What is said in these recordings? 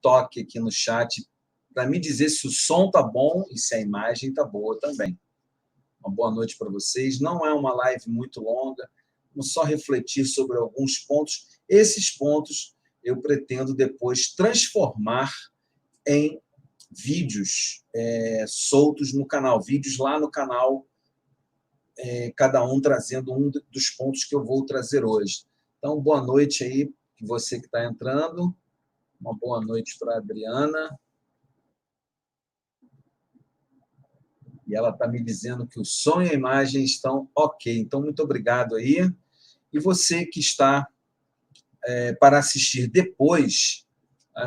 toque aqui no chat para me dizer se o som está bom e se a imagem está boa também. Uma boa noite para vocês. Não é uma live muito longa, vamos só refletir sobre alguns pontos. Esses pontos eu pretendo depois transformar em vídeos soltos no canal, vídeos lá no canal, cada um trazendo um dos pontos que eu vou trazer hoje. Então, boa noite aí, você que está entrando. Uma boa noite para a Adriana. E ela está me dizendo que o som e a imagem estão ok. Então, muito obrigado aí. E você que está para assistir depois,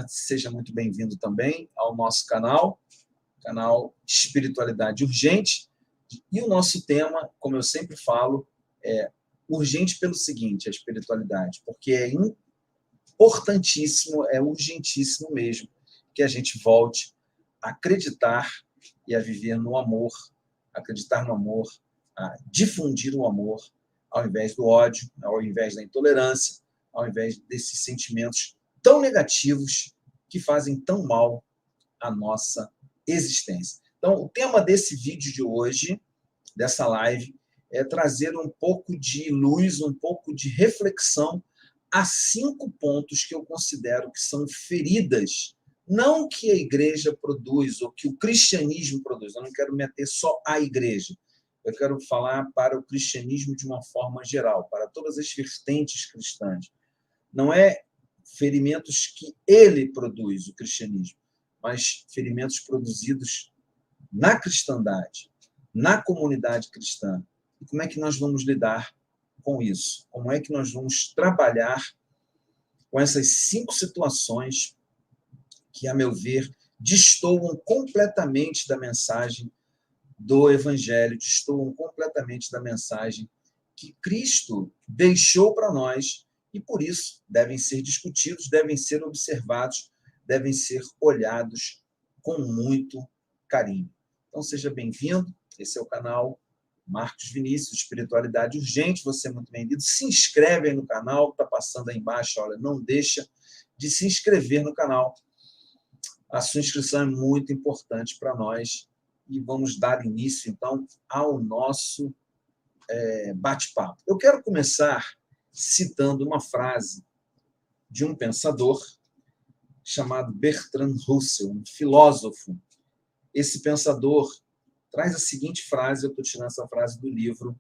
seja muito bem-vindo também ao nosso canal Espiritualidade Urgente. E o nosso tema, como eu sempre falo, é urgente pelo seguinte, a espiritualidade, porque é importantíssimo, é urgentíssimo mesmo que a gente volte a acreditar e a viver no amor, acreditar no amor, a difundir o amor, ao invés do ódio, ao invés da intolerância, ao invés desses sentimentos tão negativos que fazem tão mal à nossa existência. Então, o tema desse vídeo de hoje, dessa live, é trazer um pouco de luz, um pouco de reflexão a 5 pontos que eu considero que são feridas, não que a igreja produz ou que o cristianismo produz. Eu não quero meter só a igreja. Eu quero falar para o cristianismo de uma forma geral, para todas as vertentes cristãs. Não é ferimentos que ele produz, o cristianismo, mas ferimentos produzidos na cristandade, na comunidade cristã. E como é que nós vamos lidar com isso? Como é que nós vamos trabalhar com essas 5 situações que, a meu ver, destoam completamente da mensagem do Evangelho, destoam completamente da mensagem que Cristo deixou para nós e, por isso, devem ser discutidos, devem ser observados, devem ser olhados com muito carinho. Então, seja bem-vindo. Esse é o canal Marcos Vinícius, Espiritualidade Urgente. Você é muito bem-vindo. Se inscreve aí no canal, está passando aí embaixo. Olha, não deixa de se inscrever no canal. A sua inscrição é muito importante para nós. E vamos dar início, então, ao nosso bate-papo. Eu quero começar citando uma frase de um pensador chamado Bertrand Russell, um filósofo. Esse pensador traz a seguinte frase, eu estou tirando essa frase do livro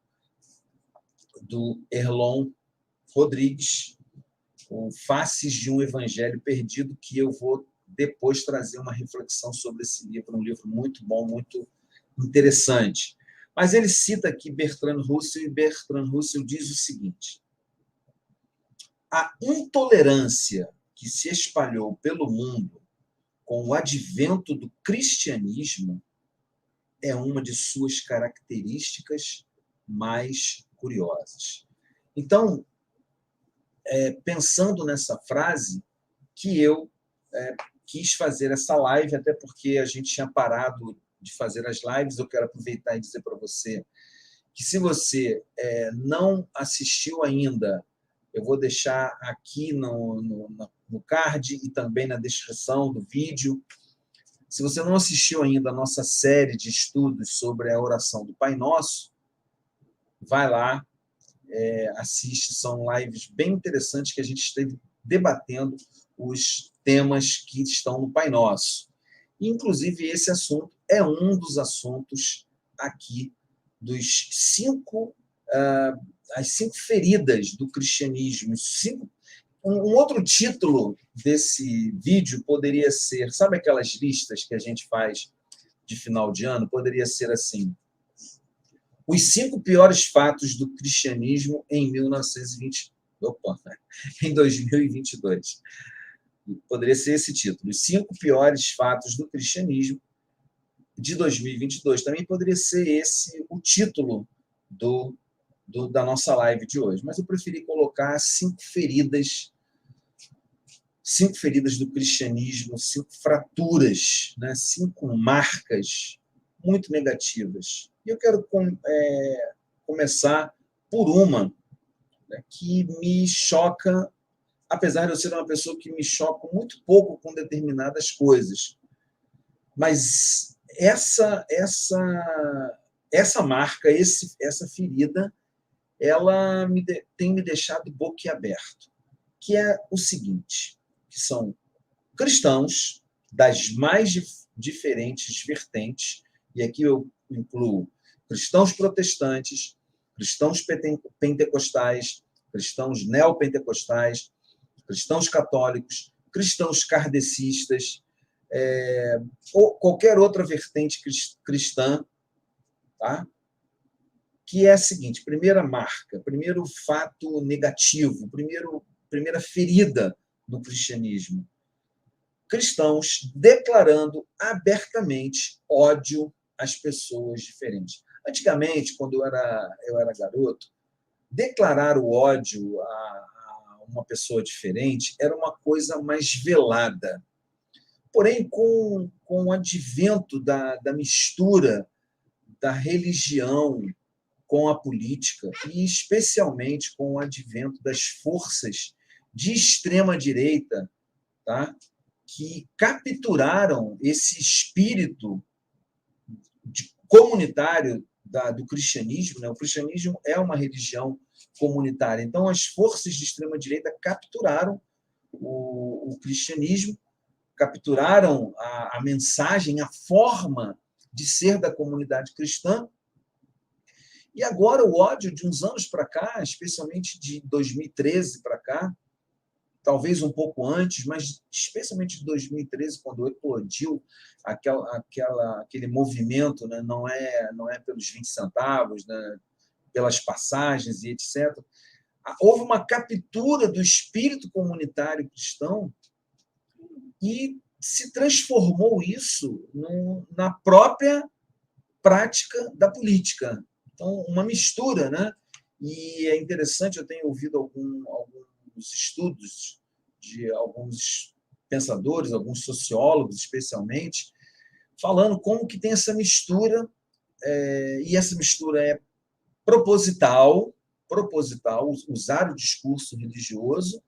do Erlon Rodrigues, o Faces de um Evangelho Perdido, que eu vou depois trazer uma reflexão sobre esse livro, um livro muito bom, muito interessante. Mas ele cita aqui Bertrand Russell, e Bertrand Russell diz o seguinte: a intolerância que se espalhou pelo mundo com o advento do cristianismo é uma de suas características mais curiosas. Então, pensando nessa frase, que eu quis fazer essa live, até porque a gente tinha parado de fazer as lives. Eu quero aproveitar e dizer para você que, se você não assistiu ainda, eu vou deixar aqui no card e também na descrição do vídeo. Se você não assistiu ainda a nossa série de estudos sobre a oração do Pai Nosso, vai lá, assiste. São lives bem interessantes que a gente esteve debatendo os temas que estão no Pai Nosso. Inclusive, esse assunto é um dos assuntos aqui dos 5, as 5 feridas do cristianismo. Um outro título desse vídeo poderia ser, sabe aquelas listas que a gente faz de final de ano? Poderia ser assim: os 5 piores fatos do cristianismo em 2022. Poderia ser esse título: os 5 piores fatos do cristianismo de 2022. Também poderia ser esse o título da nossa live de hoje. Mas eu preferi colocar 5 feridas do cristianismo, 5 fraturas, né? 5 marcas muito negativas. E eu quero começar por uma, né, que me choca apesar de eu ser uma pessoa que me choca muito pouco com determinadas coisas. Mas essa marca, essa ferida, ela tem me deixado boquiaberto, que é o seguinte, que são cristãos das mais diferentes vertentes, e aqui eu incluo cristãos protestantes, cristãos pentecostais, cristãos neopentecostais, cristãos católicos, cristãos kardecistas, ou qualquer outra vertente cristã, tá? Que é a seguinte: primeira marca, primeiro fato negativo, primeira ferida no cristianismo. Cristãos declarando abertamente ódio às pessoas diferentes. Antigamente, quando eu era garoto, declarar o ódio a uma pessoa diferente era uma coisa mais velada. Porém, com o advento da mistura da religião com a política, e especialmente com o advento das forças de extrema-direita, tá? Que capturaram esse espírito comunitário do cristianismo, né? O cristianismo é uma religião comunitária. Então, as forças de extrema-direita capturaram o cristianismo, capturaram a mensagem, a forma de ser da comunidade cristã. E agora o ódio de uns anos para cá, especialmente de 2013 para cá, talvez um pouco antes, mas especialmente de 2013, quando eclodiu aquele movimento, né? Não é pelos 20 centavos, né? Pelas passagens e etc. Houve uma captura do espírito comunitário cristão e se transformou isso na própria prática da política. Então, uma mistura, né? E é interessante, eu tenho ouvido alguns estudos de alguns pensadores, alguns sociólogos, especialmente, falando como que tem essa mistura, e essa mistura é proposital, usar o discurso religioso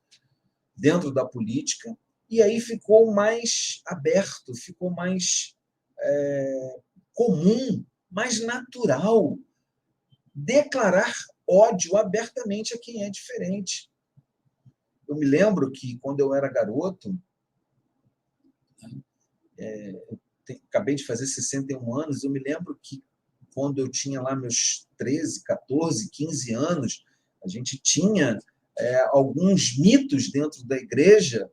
dentro da política, e aí ficou mais aberto, ficou mais comum, mais natural declarar ódio abertamente a quem é diferente. Eu me lembro que, quando eu era garoto, acabei de fazer 61 anos, eu me lembro que, quando eu tinha lá meus 13, 14, 15 anos, a gente tinha alguns mitos dentro da igreja,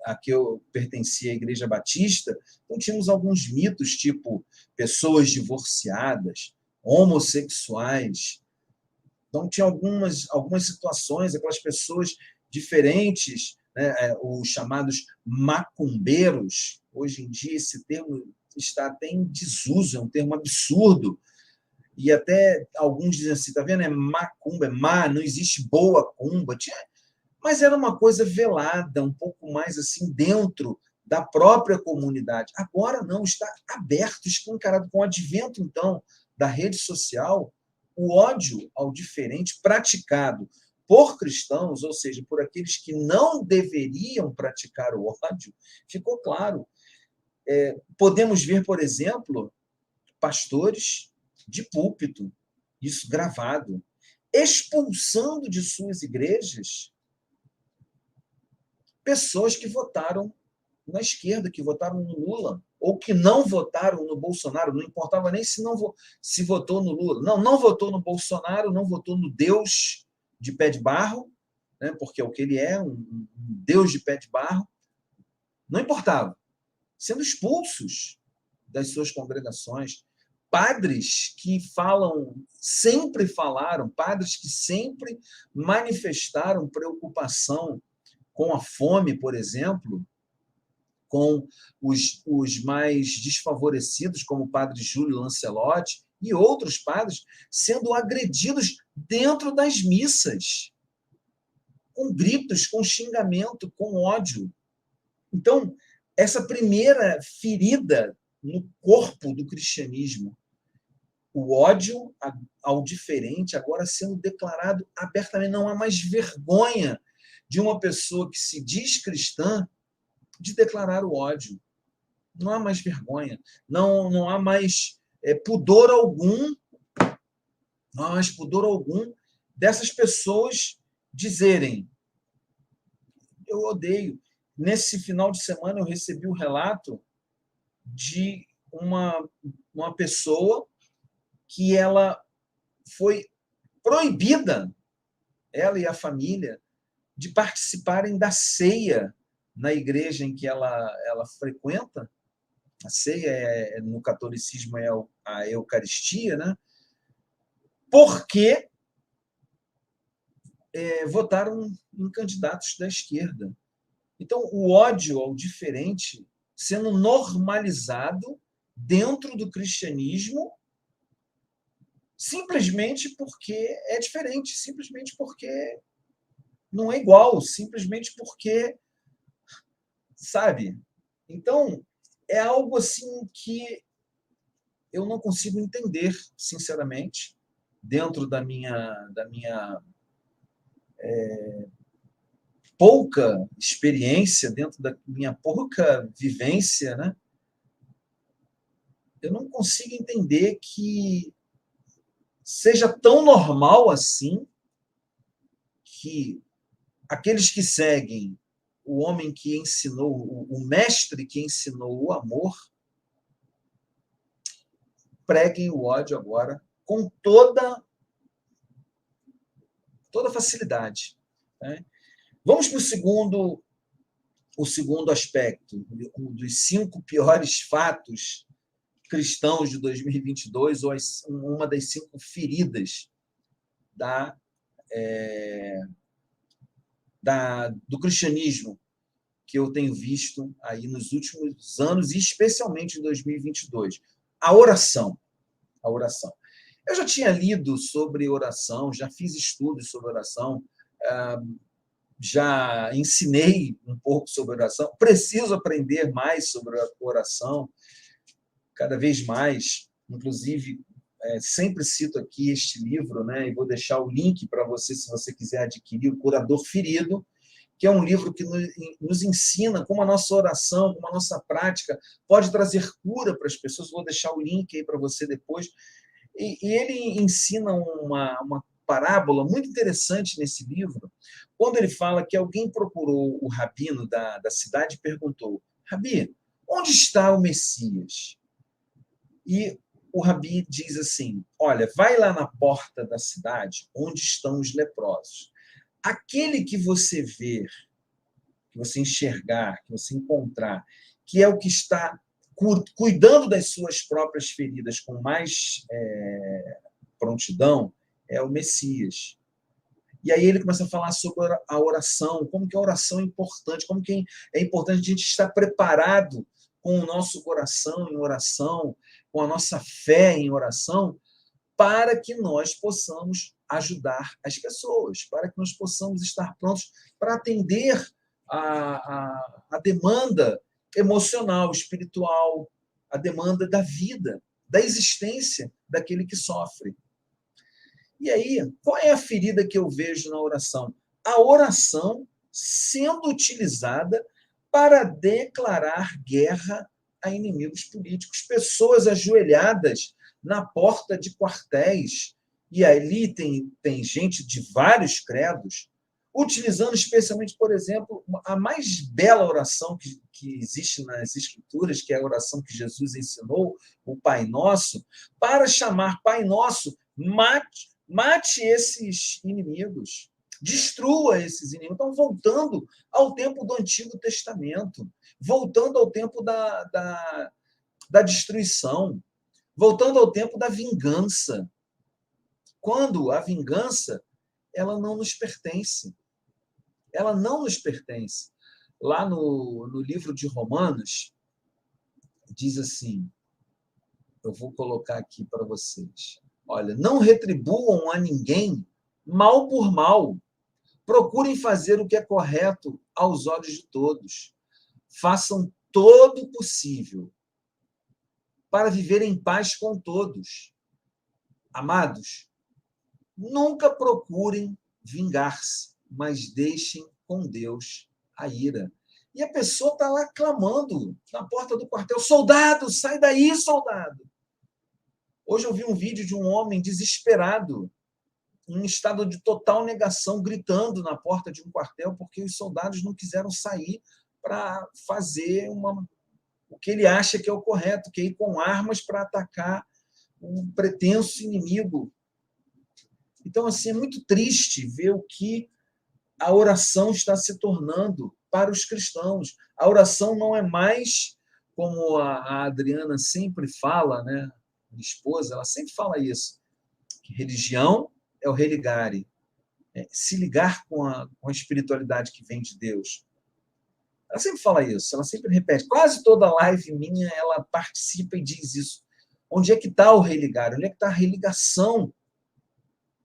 a que eu pertencia, à Igreja Batista. Então, tínhamos alguns mitos, tipo pessoas divorciadas, homossexuais. Então, tinha algumas situações, aquelas pessoas diferentes, né, os chamados macumbeiros. Hoje em dia, esse termo está até em desuso, é um termo absurdo. E até alguns dizem assim, está vendo? É macumba, não existe boa cumba. Mas era uma coisa velada, um pouco mais assim dentro da própria comunidade. Agora não, está aberto, escancarado. Com o advento, então, da rede social, o ódio ao diferente praticado por cristãos, ou seja, por aqueles que não deveriam praticar o ódio, ficou claro. Podemos ver, por exemplo, pastores de púlpito, isso gravado, expulsando de suas igrejas pessoas que votaram na esquerda, que votaram no Lula, ou que não votaram no Bolsonaro. Não importava nem se votou no Lula. Não votou no Bolsonaro, não votou no Deus de pé de barro, né, porque é o que ele é, um Deus de pé de barro. Não importava. Sendo expulsos das suas congregações. Padres que sempre falaram, padres que sempre manifestaram preocupação com a fome, por exemplo, com os mais desfavorecidos, como o padre Júlio Lancelotti, e outros padres sendo agredidos dentro das missas, com gritos, com xingamento, com ódio. Então, essa primeira ferida no corpo do cristianismo, o ódio ao diferente, agora sendo declarado abertamente, não há mais vergonha de uma pessoa que se diz cristã de declarar o ódio. Não há mais vergonha, não há mais pudor algum, não há mais pudor algum dessas pessoas dizerem: eu odeio. Nesse final de semana, eu recebi um relato de uma pessoa que ela foi proibida, ela e a família, de participarem da ceia na igreja em que ela frequenta. A ceia, no catolicismo, é a Eucaristia, né? Porque votaram em candidatos da esquerda. Então, o ódio ao diferente sendo normalizado dentro do cristianismo, simplesmente porque é diferente, simplesmente porque não é igual, simplesmente porque, sabe? Então, é algo assim que eu não consigo entender, sinceramente, dentro da minha pouca experiência, dentro da minha pouca vivência, né? Eu não consigo entender que seja tão normal assim que aqueles que seguem o homem que ensinou, o mestre que ensinou o amor, preguem o ódio agora com toda facilidade. Né? Vamos para o segundo aspecto, um dos 5 piores fatos cristãos de 2022, ou uma das 5 feridas do cristianismo que eu tenho visto aí nos últimos anos, e especialmente em 2022. A oração. A oração. Eu já tinha lido sobre oração, já fiz estudos sobre oração, já ensinei um pouco sobre oração, preciso aprender mais sobre a oração, cada vez mais. Inclusive, sempre cito aqui este livro, né, e vou deixar o link para você, se você quiser adquirir, O Curador Ferido, que é um livro que nos ensina como a nossa oração, como a nossa prática pode trazer cura para as pessoas. Vou deixar o link aí para você depois. E ele ensina uma parábola muito interessante nesse livro, quando ele fala que alguém procurou o rabino da cidade e perguntou: Rabi, onde está o Messias? E o Rabi diz assim: olha, vai lá na porta da cidade onde estão os leprosos. Aquele que você ver, que você enxergar, que você encontrar, que é o que está cuidando das suas próprias feridas com mais prontidão, é o Messias. E aí ele começa a falar sobre a oração, como que a oração é importante, como que é importante a gente estar preparado com o nosso coração em oração, com a nossa fé em oração, para que nós possamos ajudar as pessoas, para que nós possamos estar prontos para atender a demanda emocional, espiritual, a demanda da vida, da existência daquele que sofre. E aí, qual é a ferida que eu vejo na oração? A oração sendo utilizada para declarar guerra a inimigos políticos, pessoas ajoelhadas na porta de quartéis, e ali tem gente de vários credos, utilizando especialmente, por exemplo, a mais bela oração que existe nas Escrituras, que é a oração que Jesus ensinou, o Pai Nosso, para chamar Pai Nosso, mate esses inimigos, destrua esses inimigos. Então, voltando ao tempo do Antigo Testamento, voltando ao tempo da destruição, voltando ao tempo da vingança. Quando a vingança, ela não nos pertence. Ela não nos pertence. Lá no livro de Romanos, diz assim, eu vou colocar aqui para vocês. Olha, não retribuam a ninguém mal por mal. Procurem fazer o que é correto aos olhos de todos. Façam todo o possível para viver em paz com todos. Amados, nunca procurem vingar-se, mas deixem com Deus a ira. E a pessoa está lá clamando na porta do quartel: soldado, sai daí, soldado. Hoje eu vi um vídeo de um homem desesperado, em estado de total negação, gritando na porta de um quartel porque os soldados não quiseram sair para fazer o que ele acha que é o correto, que é ir com armas para atacar um pretenso inimigo. Então, assim, é muito triste ver o que a oração está se tornando para os cristãos. A oração não é mais, como a Adriana sempre fala, né? Minha esposa, ela sempre fala isso, que religião é o religare, se ligar com a espiritualidade que vem de Deus. Ela sempre fala isso, ela sempre repete. Quase toda live minha, ela participa e diz isso. Onde é que está o religare? Onde é que está a religação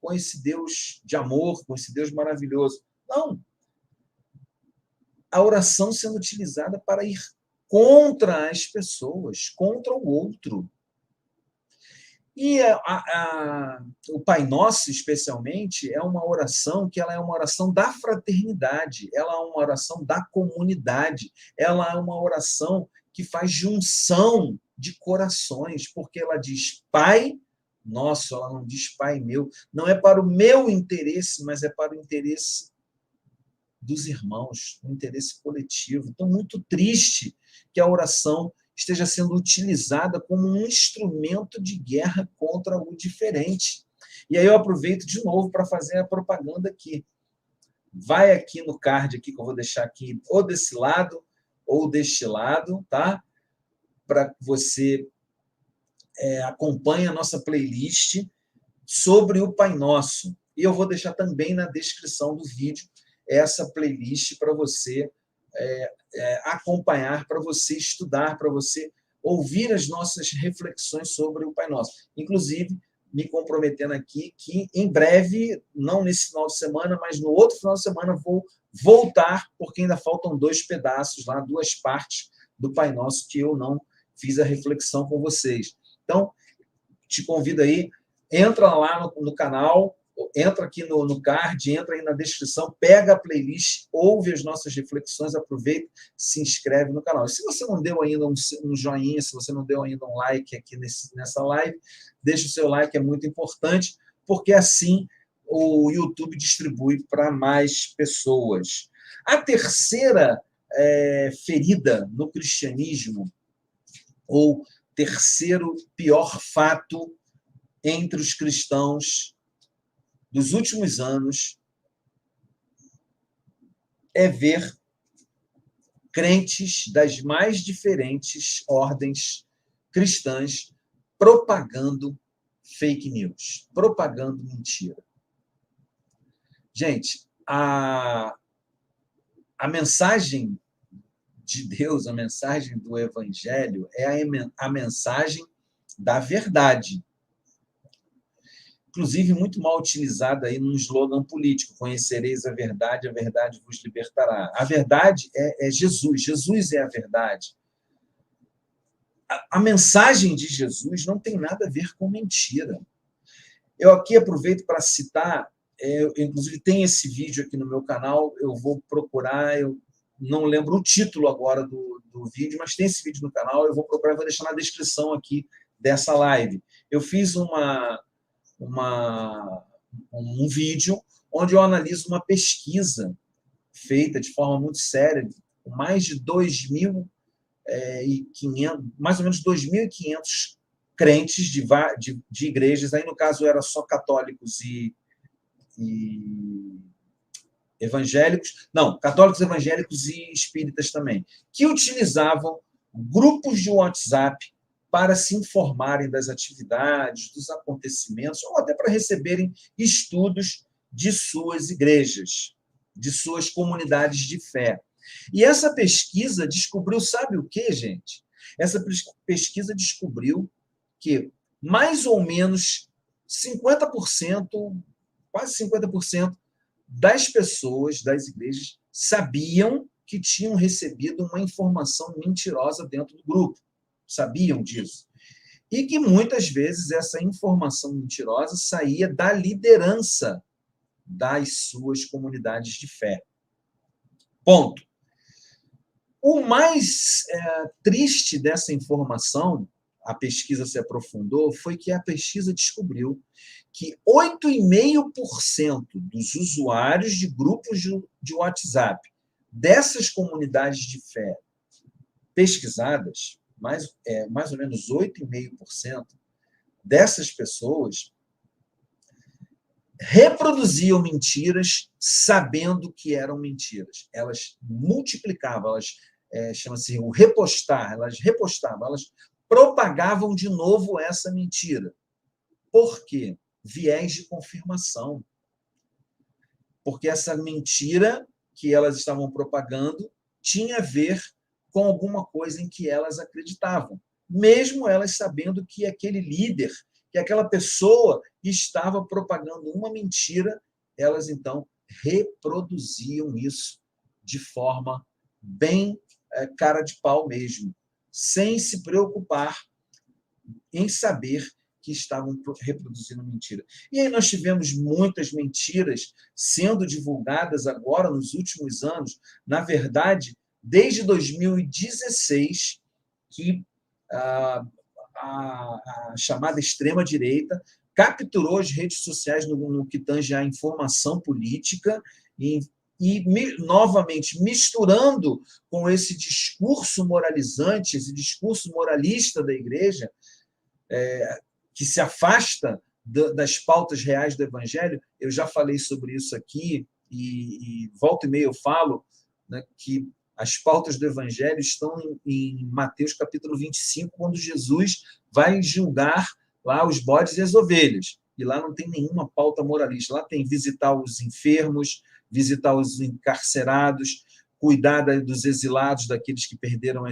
com esse Deus de amor, com esse Deus maravilhoso? Não. A oração sendo utilizada para ir contra as pessoas, contra o outro. E o Pai Nosso, especialmente, é uma oração que ela é uma oração da fraternidade, ela é uma oração da comunidade, ela é uma oração que faz junção de corações, porque ela diz Pai Nosso, ela não diz Pai meu, não é para o meu interesse, mas é para o interesse dos irmãos, o interesse coletivo. Então, muito triste que a oração esteja sendo utilizada como um instrumento de guerra contra o diferente. E aí eu aproveito de novo para fazer a propaganda aqui. Vai aqui no card aqui, que eu vou deixar aqui, ou desse lado ou deste lado, tá? Para que você acompanhe a nossa playlist sobre o Pai Nosso. E eu vou deixar também na descrição do vídeo essa playlist para você acompanhar, para você estudar, para você ouvir as nossas reflexões sobre o Pai Nosso. Inclusive, me comprometendo aqui que em breve, não nesse final de semana, mas no outro final de semana, vou voltar, porque ainda faltam 2 pedaços lá, 2 partes do Pai Nosso que eu não fiz a reflexão com vocês. Então, te convido aí, entra lá no canal, entra aqui no card, entra aí na descrição, pega a playlist, ouve as nossas reflexões, aproveita, se inscreve no canal. E se você não deu ainda um joinha, se você não deu ainda um like aqui nessa live, deixa o seu like, é muito importante, porque assim o YouTube distribui para mais pessoas. A terceira ferida no cristianismo, ou terceiro pior fato entre os cristãos dos últimos anos, é ver crentes das mais diferentes ordens cristãs propagando fake news, propagando mentira. Gente, a mensagem de Deus, a mensagem do Evangelho é a mensagem da verdade. Inclusive muito mal utilizada aí num slogan político: conhecereis a verdade vos libertará. A verdade é Jesus, Jesus é a verdade. A mensagem de Jesus não tem nada a ver com mentira. Eu aqui aproveito para citar, inclusive tem esse vídeo aqui no meu canal, eu vou procurar, eu não lembro o título agora do vídeo, mas tem esse vídeo no canal, eu vou procurar, vou deixar na descrição aqui dessa live. Eu fiz um vídeo onde eu analiso uma pesquisa feita de forma muito séria, com mais de 2.500, mais ou menos 2.500 crentes de igrejas, aí no caso era só católicos e evangélicos, não, católicos, evangélicos e espíritas também, que utilizavam grupos de WhatsApp para se informarem das atividades, dos acontecimentos, ou até para receberem estudos de suas igrejas, de suas comunidades de fé. E essa pesquisa descobriu, sabe o quê, gente? Essa pesquisa descobriu que mais ou menos 50%, quase 50% das pessoas das igrejas sabiam que tinham recebido uma informação mentirosa dentro do grupo. Sabiam disso. E que muitas vezes essa informação mentirosa saía da liderança das suas comunidades de fé. Ponto. O mais triste dessa informação, a pesquisa se aprofundou, foi que a pesquisa descobriu que 8,5% dos usuários de grupos de WhatsApp dessas comunidades de fé pesquisadas, mais ou menos 8,5% dessas pessoas reproduziam mentiras sabendo que eram mentiras. Elas multiplicavam, elas chama-se o repostar, elas repostavam, elas propagavam de novo essa mentira. Por quê? Viés de confirmação. Porque essa mentira que elas estavam propagando tinha a ver com alguma coisa em que elas acreditavam, mesmo elas sabendo que aquele líder, que aquela pessoa estava propagando uma mentira, elas então reproduziam isso de forma bem cara de pau mesmo, sem se preocupar em saber que estavam reproduzindo mentira. E aí nós tivemos muitas mentiras sendo divulgadas agora nos últimos anos, na verdade, desde 2016, que a chamada extrema-direita capturou as redes sociais no que tange à informação política e novamente, misturando com esse discurso moralizante, esse discurso moralista da igreja, que se afasta das pautas reais do Evangelho. Eu já falei sobre isso aqui, e volta e meia eu falo, né, que as pautas do Evangelho estão em Mateus capítulo 25, quando Jesus vai julgar lá os bodes e as ovelhas. E lá não tem nenhuma pauta moralista. Lá tem visitar os enfermos, visitar os encarcerados, cuidar dos exilados, daqueles que perderam a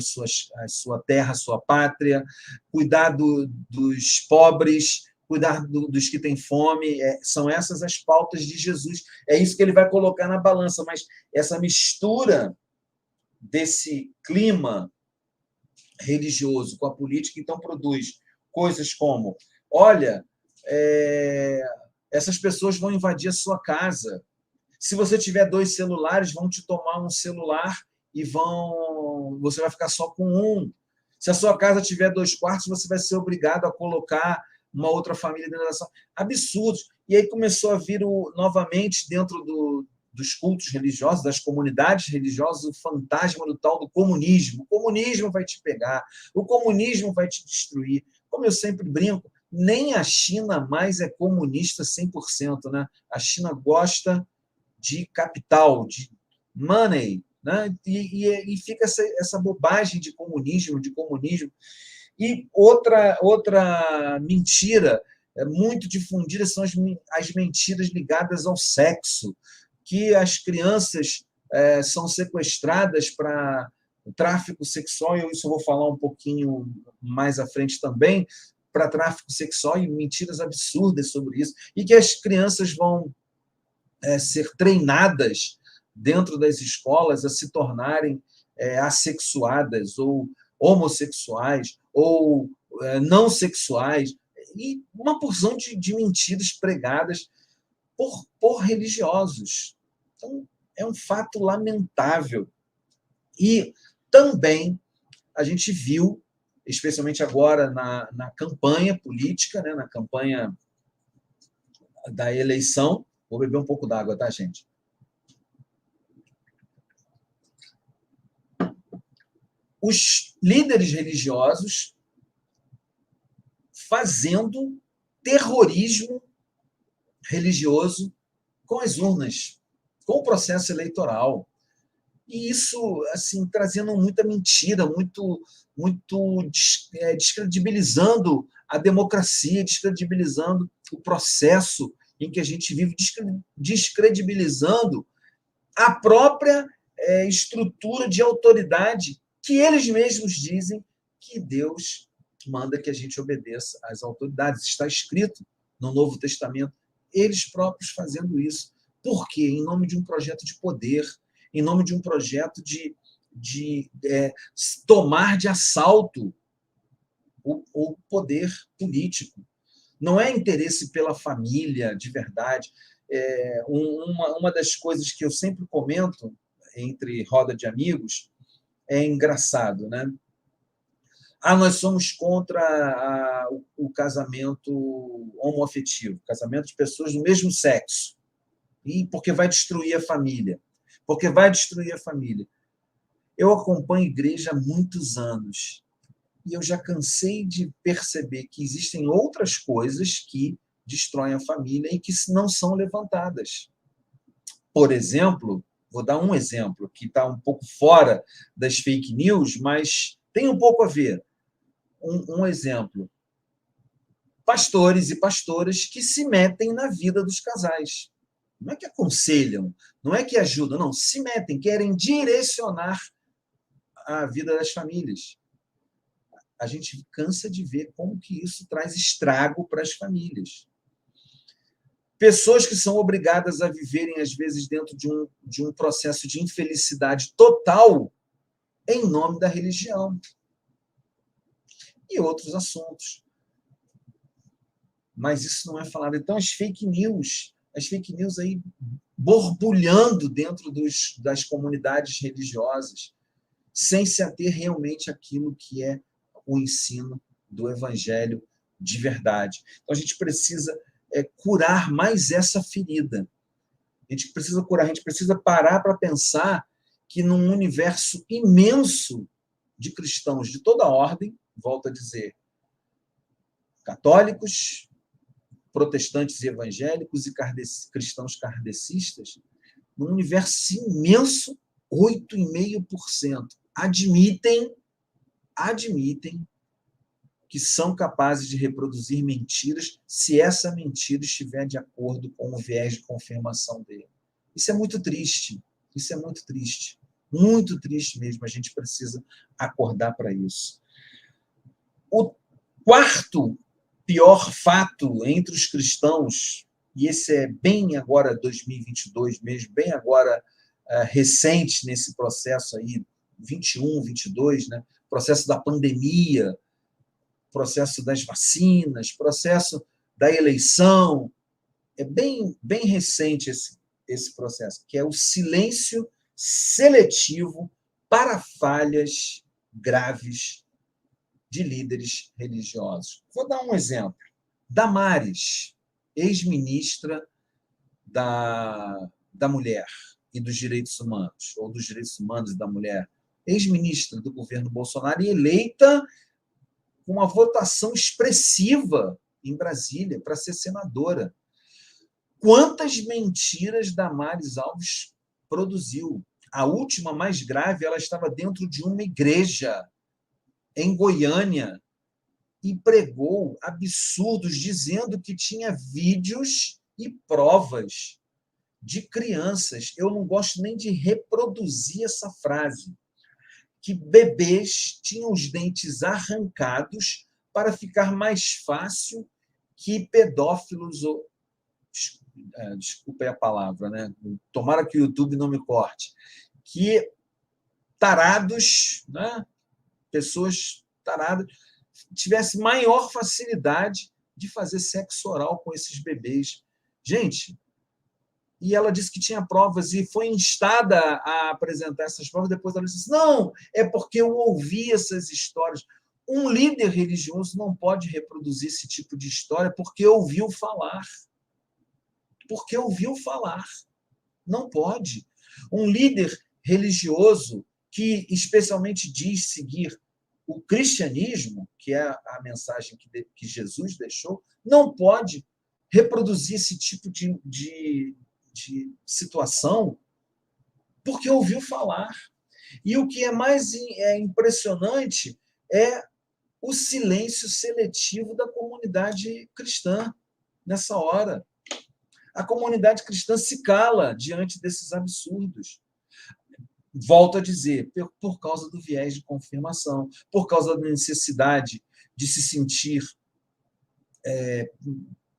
sua terra, a sua pátria, cuidar dos pobres, cuidar dos que têm fome. São essas as pautas de Jesus. É isso que ele vai colocar na balança. Mas essa mistura desse clima religioso com a política, então, produz coisas como: olha, essas pessoas vão invadir a sua casa. Se você tiver 2 celulares, vão te tomar um celular e você vai ficar só com um. Se a sua casa tiver 2 quartos, você vai ser obrigado a colocar uma outra família dentro da sua. Absurdos. E aí começou a vir novamente dentro dos cultos religiosos, das comunidades religiosas, o fantasma do tal do comunismo. O comunismo vai te pegar, o comunismo vai te destruir. Como eu sempre brinco, nem a China mais é comunista 100%, né? A China gosta de capital, de money, né? E fica essa bobagem de comunismo. E outra mentira muito difundida são as mentiras ligadas ao sexo, que as crianças são sequestradas para o tráfico sexual, e isso eu vou falar um pouquinho mais à frente também, para tráfico sexual, e mentiras absurdas sobre isso, e que as crianças vão ser treinadas dentro das escolas a se tornarem assexuadas, ou homossexuais, ou não sexuais, e uma porção de mentiras pregadas por religiosos. Então, é um fato lamentável. E também a gente viu, especialmente agora na campanha política, né, na campanha da eleição. Vou beber um pouco d'água, tá, gente? Os líderes religiosos fazendo terrorismo religioso com as urnas, com o processo eleitoral. E isso, assim, trazendo muita mentira, muito descredibilizando a democracia, descredibilizando o processo em que a gente vive, descredibilizando a própria estrutura de autoridade que eles mesmos dizem que Deus manda que a gente obedeça às autoridades. Está escrito no Novo Testamento, eles próprios fazendo isso. Por quê? Em nome de um projeto de poder, em nome de um projeto de tomar de assalto o poder político. Não é interesse pela família de verdade. Uma das coisas que eu sempre comento entre roda de amigos, é engraçado, né? Nós somos contra o casamento homoafetivo, casamento de pessoas do mesmo sexo, e porque vai destruir a família. Porque vai destruir a família. Eu acompanho a igreja há muitos anos e eu já cansei de perceber que existem outras coisas que destroem a família e que não são levantadas. Por exemplo, vou dar um exemplo que está um pouco fora das fake news, mas tem um pouco a ver. Um exemplo. Pastores e pastoras que se metem na vida dos casais. Não é que aconselham, não é que ajudam, não, se metem, querem direcionar a vida das famílias. A gente cansa de ver como que isso traz estrago para as famílias. Pessoas que são obrigadas a viverem, às vezes, dentro de um processo de infelicidade total em nome da religião. E outros assuntos. Mas isso não é falado. Então, as fake news aí borbulhando dentro das comunidades religiosas, sem se ater realmente àquilo que é o ensino do evangelho de verdade. Então, a gente precisa curar mais essa ferida. A gente precisa curar, a gente precisa parar para pensar que num universo imenso de cristãos de toda ordem, volto a dizer, católicos, protestantes e evangélicos e cristãos kardecistas, num universo imenso, 8,5% admitem que são capazes de reproduzir mentiras se essa mentira estiver de acordo com o viés de confirmação dele. Isso é muito triste. Isso é muito triste. Muito triste mesmo. A gente precisa acordar para isso. O quarto pior fato entre os cristãos, e esse é bem agora 2022 mesmo, bem agora recente nesse processo aí, 21, 22, né? Processo da pandemia, processo das vacinas, processo da eleição, é bem recente esse processo, que é o silêncio seletivo para falhas graves de líderes religiosos. Vou dar um exemplo. Damares, ex-ministra da Mulher e dos Direitos Humanos, ou dos Direitos Humanos da Mulher, ex-ministra do governo Bolsonaro e eleita com uma votação expressiva em Brasília para ser senadora. Quantas mentiras Damares Alves produziu? A última, mais grave, ela estava dentro de uma igreja em Goiânia e pregou absurdos, dizendo que tinha vídeos e provas de crianças. Eu não gosto nem de reproduzir essa frase. Que bebês tinham os dentes arrancados para ficar mais fácil que pedófilos, desculpe a palavra, né? Tomara que o YouTube não me corte, que tarados, né? Pessoas taradas, tivessem maior facilidade de fazer sexo oral com esses bebês. Gente, e ela disse que tinha provas e foi instada a apresentar essas provas. Depois ela disse: não, é porque eu ouvi essas histórias. Um líder religioso não pode reproduzir esse tipo de história porque ouviu falar. Porque ouviu falar. Não pode. Um líder religioso que especialmente diz seguir o cristianismo, que é a mensagem que Jesus deixou, não pode reproduzir esse tipo de situação porque ouviu falar. E o que é mais impressionante é o silêncio seletivo da comunidade cristã nessa hora. A comunidade cristã se cala diante desses absurdos. Volto a dizer, por causa do viés de confirmação, por causa da necessidade de se sentir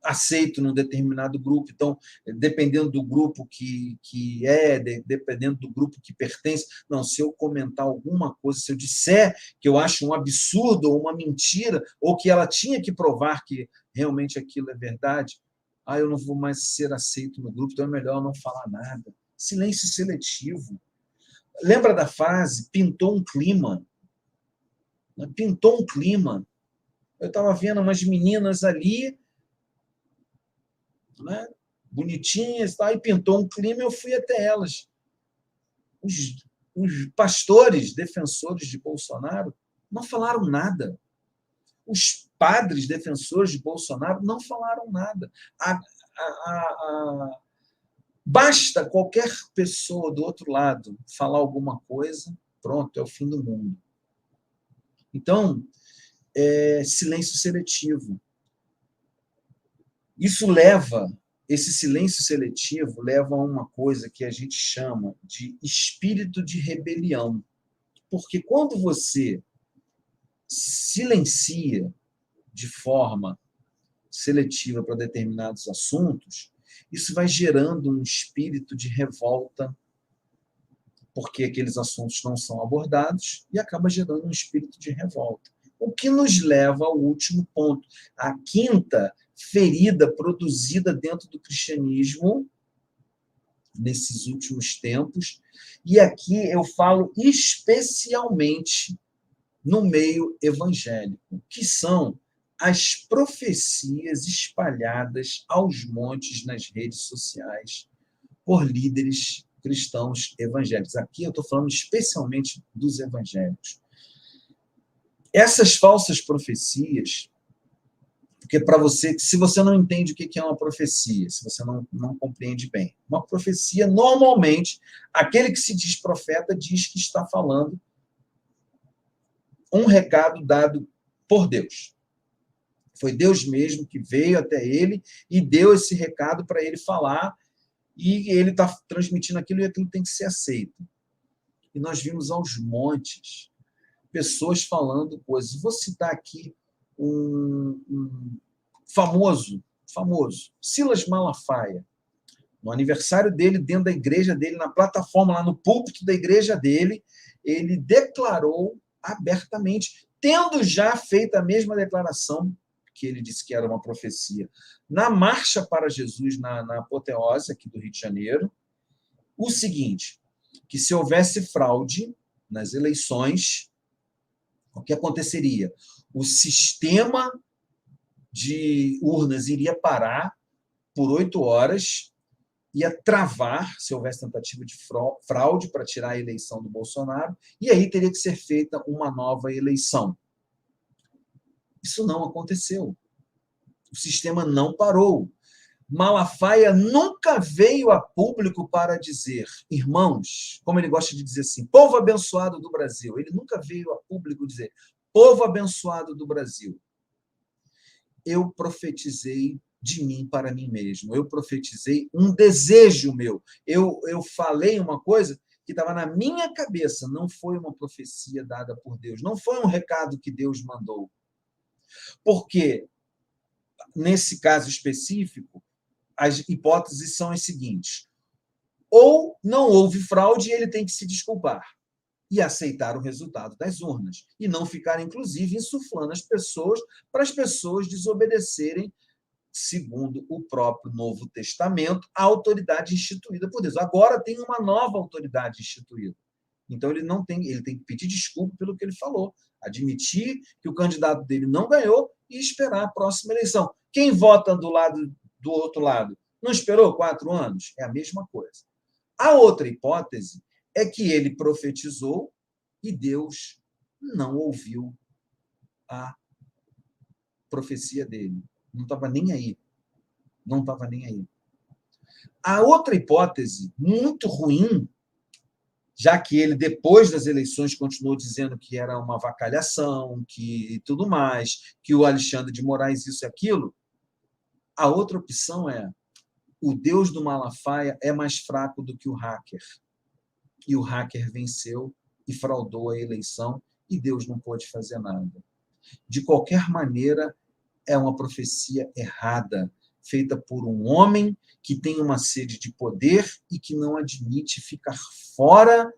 aceito num determinado grupo. Então, dependendo do grupo dependendo do grupo que pertence, não, se eu comentar alguma coisa, se eu disser que eu acho um absurdo ou uma mentira, ou que ela tinha que provar que realmente aquilo é verdade, eu não vou mais ser aceito no grupo, então é melhor não falar nada. Silêncio seletivo. Lembra da frase? Pintou um clima. Né? Pintou um clima. Eu estava vendo umas meninas ali, né, bonitinhas, tá, e pintou um clima, eu fui até elas. Os pastores defensores de Bolsonaro não falaram nada. Os padres defensores de Bolsonaro não falaram nada. Basta qualquer pessoa do outro lado falar alguma coisa, pronto, é o fim do mundo. Então, silêncio seletivo. Esse silêncio seletivo leva a uma coisa que a gente chama de espírito de rebelião. Porque quando você silencia de forma seletiva para determinados assuntos, isso vai gerando um espírito de revolta, porque aqueles assuntos não são abordados, e acaba gerando um espírito de revolta. O que nos leva ao último ponto, a quinta ferida produzida dentro do cristianismo nesses últimos tempos, e aqui eu falo especialmente no meio evangélico, que são as profecias espalhadas aos montes nas redes sociais por líderes cristãos evangélicos. Aqui eu estou falando especialmente dos evangélicos. Essas falsas profecias, porque para você, se você não entende o que é uma profecia, se você não compreende bem, uma profecia, normalmente, aquele que se diz profeta diz que está falando um recado dado por Deus. Foi Deus mesmo que veio até ele e deu esse recado para ele falar, e ele está transmitindo aquilo, e aquilo tem que ser aceito. E nós vimos aos montes pessoas falando coisas. Vou citar aqui um famoso, Silas Malafaia. No aniversário dele, dentro da igreja dele, na plataforma, lá no púlpito da igreja dele, ele declarou abertamente, tendo já feito a mesma declaração que ele disse que era uma profecia, na Marcha para Jesus, na Apoteose, aqui do Rio de Janeiro, o seguinte, que se houvesse fraude nas eleições, o que aconteceria? O sistema de urnas iria parar por 8 horas, ia travar, se houvesse tentativa de fraude para tirar a eleição do Bolsonaro, e aí teria que ser feita uma nova eleição. Isso não aconteceu. O sistema não parou. Malafaia nunca veio a público para dizer, irmãos, como ele gosta de dizer assim, povo abençoado do Brasil. Ele nunca veio a público dizer, povo abençoado do Brasil. Eu profetizei de mim para mim mesmo. Eu profetizei um desejo meu. Eu falei uma coisa que estava na minha cabeça. Não foi uma profecia dada por Deus. Não foi um recado que Deus mandou. Porque, nesse caso específico, as hipóteses são as seguintes. Ou não houve fraude e ele tem que se desculpar e aceitar o resultado das urnas. E não ficar, inclusive, insuflando as pessoas para as pessoas desobedecerem, segundo o próprio Novo Testamento, a autoridade instituída por Deus. Agora tem uma nova autoridade instituída. Então ele tem que pedir desculpa pelo que ele falou, admitir que o candidato dele não ganhou e esperar a próxima eleição. Quem vota do outro lado não esperou 4 anos? É a mesma coisa. A outra hipótese é que ele profetizou e Deus não ouviu a profecia dele. Não estava nem aí. Não estava nem aí. A outra hipótese, muito ruim, já que ele, depois das eleições, continuou dizendo que era uma avacalhação, que tudo mais, que o Alexandre de Moraes isso e aquilo, a outra opção é o Deus do Malafaia é mais fraco do que o hacker. E o hacker venceu e fraudou a eleição e Deus não pôde fazer nada. De qualquer maneira, é uma profecia errada, feita por um homem que tem uma sede de poder e que não admite ficar fora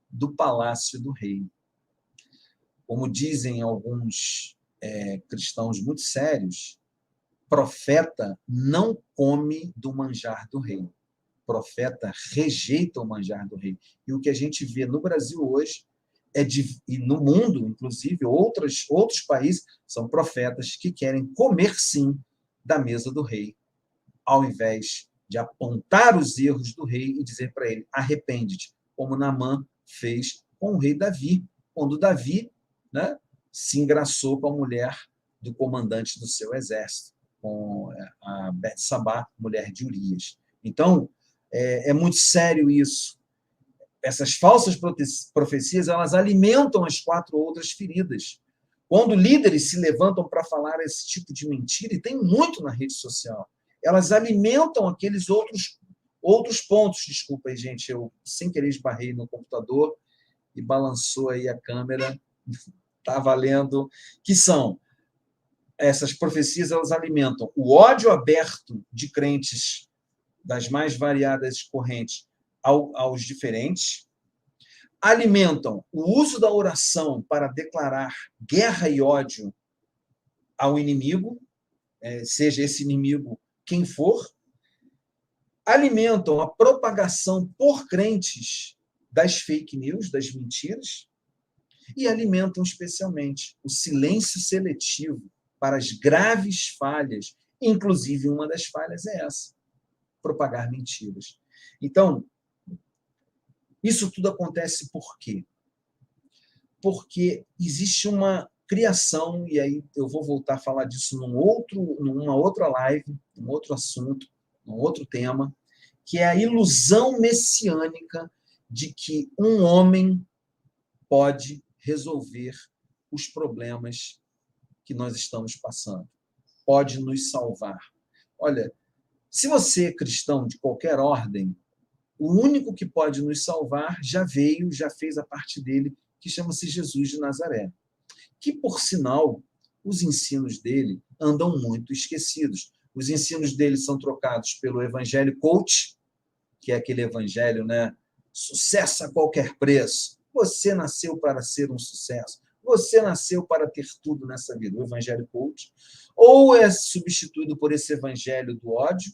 do palácio do rei. Como dizem alguns cristãos muito sérios, profeta não come do manjar do rei. profeta rejeita o manjar do rei. E o que a gente vê no Brasil hoje, e no mundo, inclusive, outros países, são profetas que querem comer, sim, da mesa do rei, ao invés de apontar os erros do rei e dizer para ele, arrepende-te, como Naamã fez com o rei Davi, quando Davi, né, se engraçou com a mulher do comandante do seu exército, com a Betsabá, mulher de Urias. Então, é muito sério isso. Essas falsas profecias, elas alimentam as 4 outras feridas. Quando líderes se levantam para falar esse tipo de mentira, e tem muito na rede social, elas alimentam aqueles outros pontos. Desculpa aí, gente, eu sem querer esbarrei no computador e balançou aí a câmera. Está valendo. Que são essas profecias, elas alimentam o ódio aberto de crentes das mais variadas correntes aos diferentes, alimentam o uso da oração para declarar guerra e ódio ao inimigo, seja esse inimigo quem for, alimentam a propagação por crentes das fake news, das mentiras, e alimentam especialmente o silêncio seletivo para as graves falhas, inclusive uma das falhas é essa, propagar mentiras. Então, isso tudo acontece por quê? Porque existe uma criação, e aí eu vou voltar a falar disso numa outra live, num outro assunto, num outro tema, que é a ilusão messiânica de que um homem pode resolver os problemas que nós estamos passando, pode nos salvar. Olha, se você é cristão de qualquer ordem, o único que pode nos salvar já veio, já fez a parte dele, que chama-se Jesus de Nazaré. Que, por sinal, os ensinos dele andam muito esquecidos. Os ensinos dele são trocados pelo evangelho coach, que é aquele evangelho, né? Sucesso a qualquer preço. Você nasceu para ser um sucesso. Você nasceu para ter tudo nessa vida. O evangelho coach. Ou é substituído por esse evangelho do ódio,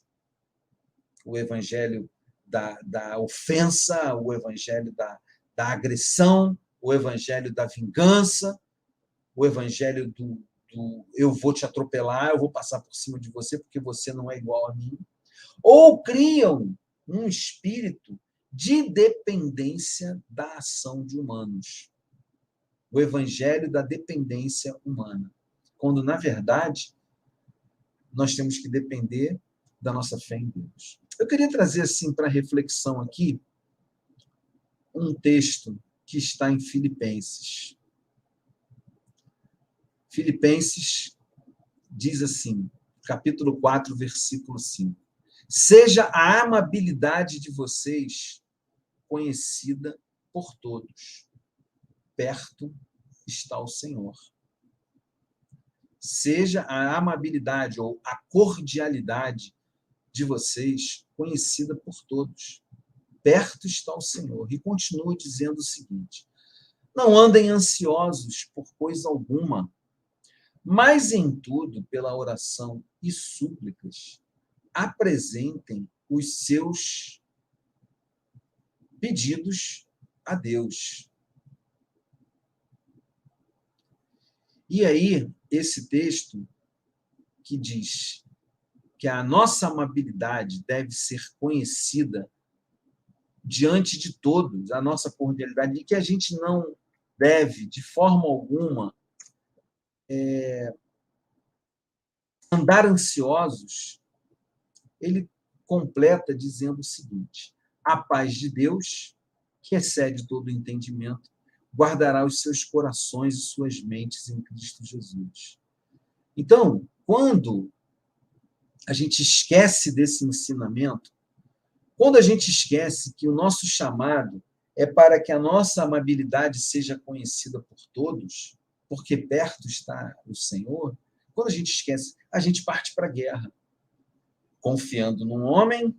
o evangelho da ofensa, o evangelho da agressão, o evangelho da vingança, o evangelho do eu vou te atropelar, eu vou passar por cima de você porque você não é igual a mim. Ou criam um espírito de dependência da ação de humanos. O evangelho da dependência humana. Quando, na verdade, nós temos que depender da nossa fé em Deus. Eu queria trazer, assim, para reflexão aqui, um texto que está em Filipenses. Filipenses diz assim, capítulo 4, versículo 5. Seja a amabilidade de vocês conhecida por todos. Perto está o Senhor. Seja a amabilidade ou a cordialidade de vocês conhecida por todos. Perto está o Senhor. E continua dizendo o seguinte: não andem ansiosos por coisa alguma, mas em tudo, pela oração e súplicas, apresentem os seus pedidos a Deus. E aí, esse texto que diz que a nossa amabilidade deve ser conhecida diante de todos, a nossa cordialidade, e que a gente não deve, de forma alguma, andar ansiosos, ele completa dizendo o seguinte: a paz de Deus, que excede todo o entendimento, guardará os seus corações e suas mentes em Cristo Jesus. Então, quando a gente esquece desse ensinamento, quando a gente esquece que o nosso chamado é para que a nossa amabilidade seja conhecida por todos, porque perto está o Senhor, quando a gente esquece, a gente parte para a guerra, confiando num homem,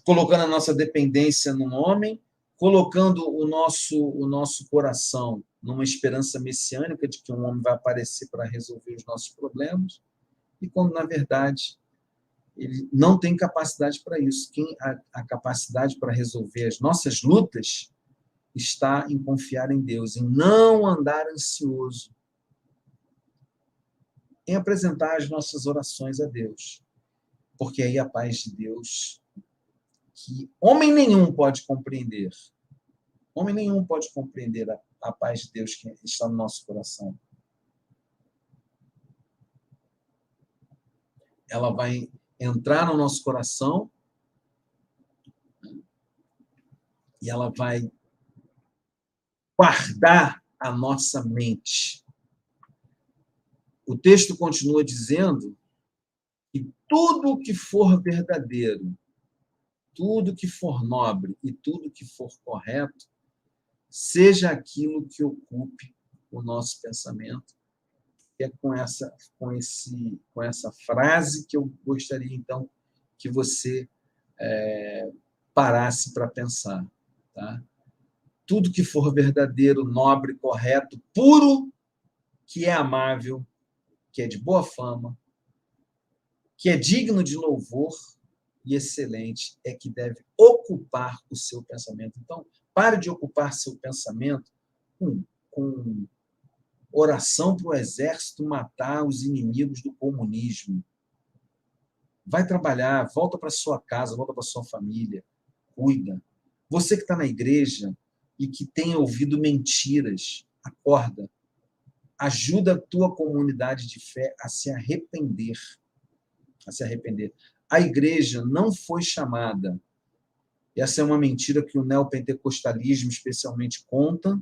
colocando a nossa dependência num homem, colocando o nosso coração numa esperança messiânica de que um homem vai aparecer para resolver os nossos problemas, e quando, na verdade, ele não tem capacidade para isso. A capacidade para resolver as nossas lutas está em confiar em Deus, em não andar ansioso, em apresentar as nossas orações a Deus. Porque aí a paz de Deus, que homem nenhum pode compreender, homem nenhum pode compreender a paz de Deus que está no nosso coração. Ela vai entrar no nosso coração e ela vai guardar a nossa mente. O texto continua dizendo que tudo que for verdadeiro, tudo que for nobre e tudo que for correto, seja aquilo que ocupe o nosso pensamento. E é com essa frase que eu gostaria, então, que você parasse para pensar. Tá? Tudo que for verdadeiro, nobre, correto, puro, que é amável, que é de boa fama, que é digno de louvor e excelente, é que deve ocupar o seu pensamento. Então, pare de ocupar seu pensamento com oração para o exército matar os inimigos do comunismo. Vai trabalhar, volta para sua casa, volta para sua família, cuida. Você que está na igreja e que tem ouvido mentiras, acorda. Ajuda a tua comunidade de fé a se arrepender. A se arrepender. A igreja não foi chamada, essa é uma mentira que o neopentecostalismo especialmente conta,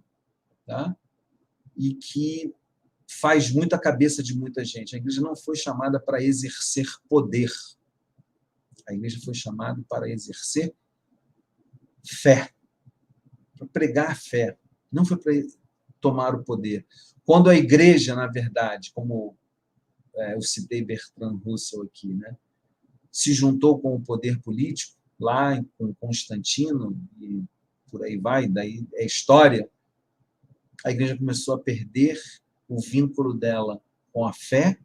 tá? E que faz muita cabeça de muita gente. A igreja não foi chamada para exercer poder. A igreja foi chamada para exercer fé, para pregar fé. Não foi para tomar o poder. Quando a igreja, na verdade, como eu citei Bertrand Russell aqui, né, se juntou com o poder político, lá com Constantino, e por aí vai, daí é história, a igreja começou a perder o vínculo dela com a fé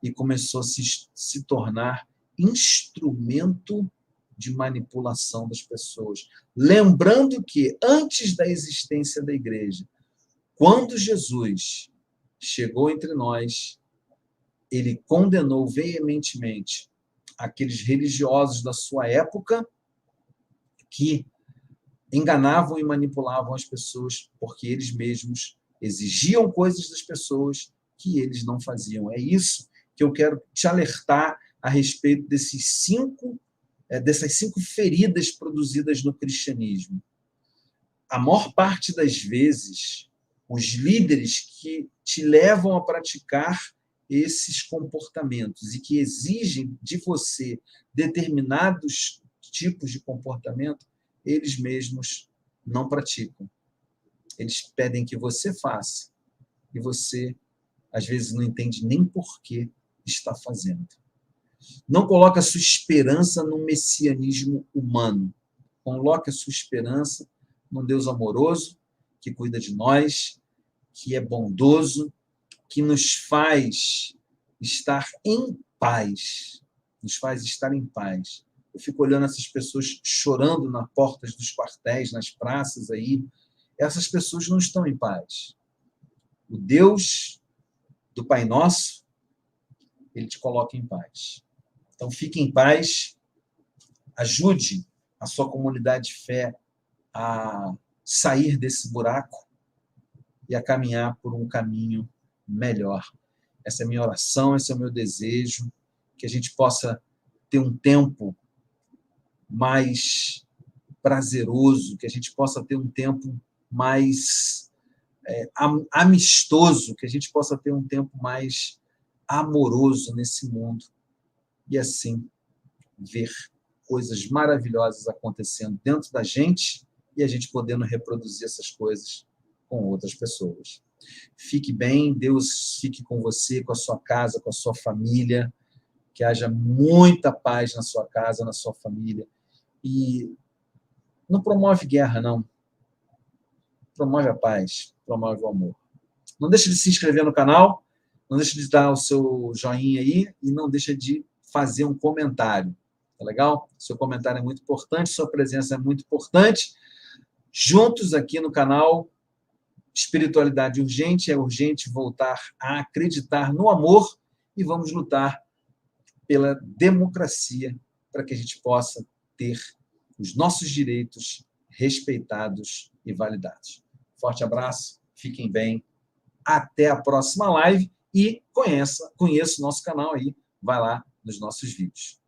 e começou a se tornar instrumento de manipulação das pessoas. Lembrando que, antes da existência da igreja, quando Jesus chegou entre nós, ele condenou veementemente aqueles religiosos da sua época que enganavam e manipulavam as pessoas porque eles mesmos exigiam coisas das pessoas que eles não faziam. É isso que eu quero te alertar a respeito dessas 5 feridas produzidas no cristianismo. A maior parte das vezes, os líderes que te levam a praticar esses comportamentos e que exigem de você determinados tipos de comportamento, eles mesmos não praticam. Eles pedem que você faça e você, às vezes, não entende nem por que está fazendo. Não coloque a sua esperança no messianismo humano. Coloque a sua esperança num Deus amoroso, que cuida de nós, que é bondoso, que nos faz estar em paz. Nos faz estar em paz. Eu fico olhando essas pessoas chorando nas portas dos quartéis, nas praças aí. Essas pessoas não estão em paz. O Deus do Pai Nosso, ele te coloca em paz. Então, fique em paz, ajude a sua comunidade de fé a sair desse buraco e a caminhar por um caminho melhor. Essa é a minha oração, esse é o meu desejo, que a gente possa ter um tempo mais prazeroso, que a gente possa ter um tempo mais amistoso, que a gente possa ter um tempo mais amoroso nesse mundo e assim ver coisas maravilhosas acontecendo dentro da gente e a gente podendo reproduzir essas coisas com outras pessoas. Fique bem, Deus fique com você, com a sua casa, com a sua família, que haja muita paz na sua casa, na sua família. E não promove guerra, não. Promove a paz, promove o amor. Não deixe de se inscrever no canal, não deixe de dar o seu joinha aí e não deixe de fazer um comentário. Tá legal? Seu comentário é muito importante, sua presença é muito importante. Juntos aqui no canal Espiritualidade Urgente, é urgente voltar a acreditar no amor e vamos lutar pela democracia para que a gente possa ter os nossos direitos respeitados e validados. Forte abraço, fiquem bem, até a próxima live e conheça o nosso canal aí, vai lá nos nossos vídeos.